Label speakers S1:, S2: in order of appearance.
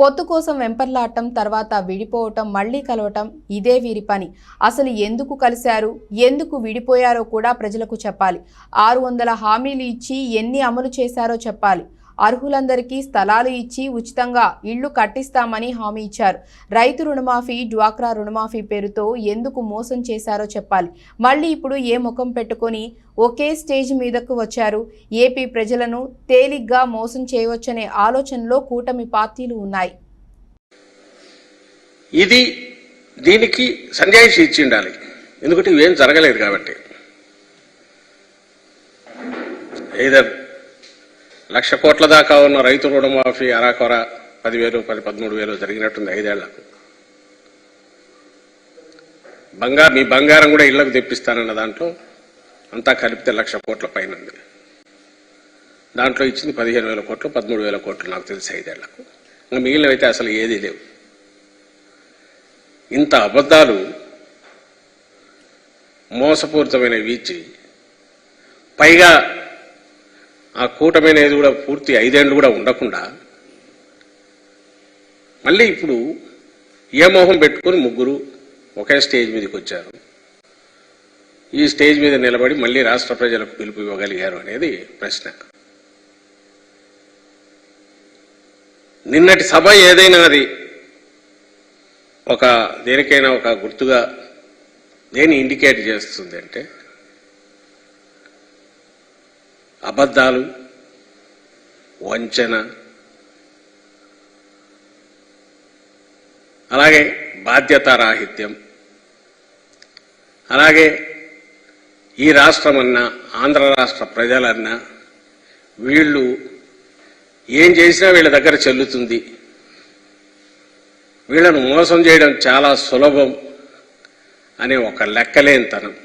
S1: పొత్తు కోసం వెంపర్లాడటం, తర్వాత విడిపోవటం, మళ్లీ కలవటం ఇదే వీరి పని. అసలు ఎందుకు కలిశారు, ఎందుకు విడిపోయారో కూడా ప్రజలకు చెప్పాలి. 600 హామీలు ఇచ్చి ఎన్ని అమలు చేశారో చెప్పాలి. అర్హులందరికీ స్థలాలు ఇచ్చి ఉచితంగా ఇళ్లు కట్టిస్తామని హామీ ఇచ్చారు. రైతు రుణమాఫీ, డ్వాక్రా రుణమాఫీ పేరుతో ఎందుకు మోసం చేశారో చెప్పాలి. మళ్ళీ ఇప్పుడు ఏ ముఖం పెట్టుకొని ఒకే స్టేజ్ మీదకు వచ్చారు? ఏపీ ప్రజలను తేలిగ్గా మోసం చేయవచ్చనే ఆలోచనలో కూటమి పార్టీలు ఉన్నాయి.
S2: ఇది దీనికి సంజాయిషి ఇచ్చి ఉండాలి, ఎందుకంటే ఇవేం జరగలేదు కాబట్టి. ఏదో 1,00,000 కోట్ల దాకా ఉన్న రైతు రుణమాఫీ అరాకొర 10,000, 13,000 జరిగినట్టుంది 5 ఏళ్లకు. మీ బంగారం కూడా ఇళ్లకు తెప్పిస్తానన్న దాంట్లో అంతా కలిపితే 1,00,000 కోట్ల పైన ఉంది. దాంట్లో ఇచ్చింది 15,000 కోట్లు, 13,000 కోట్లు నాకు తెలిసి 5 ఏళ్లకు. ఇంకా మిగిలినవైతే అసలు ఏదీ లేవు. ఇంత అబద్ధాలు, మోసపూరితమైనవి ఇచ్చి పైగా ఆ కూటమి అనేది కూడా పూర్తి 5 ఏళ్ళు కూడా ఉండకుండా మళ్ళీ ఇప్పుడు ఏ మోహం పెట్టుకుని ముగ్గురు ఒకే స్టేజ్ మీదకి వచ్చారు. ఈ స్టేజ్ మీద నిలబడి మళ్ళీ రాష్ట్ర ప్రజలకు పిలుపు ఇవ్వగలిగారు అనేది ప్రశ్న. నిన్నటి సభ ఏదైనా అది దేనికైనా ఒక గుర్తుగా దేని ఇండికేట్ చేస్తుంది అంటే అబద్ధాలు, వంచన, అలాగే బాధ్యతారాహిత్యం, అలాగే ఈ రాష్ట్రమన్నా ఆంధ్ర రాష్ట్ర ప్రజలన్నా వీళ్ళు ఏం చేసినా వీళ్ళ దగ్గర చెల్లుతుంది, వీళ్ళను మోసం చేయడం చాలా సులభం అనే ఒక లెక్కలేనితనం.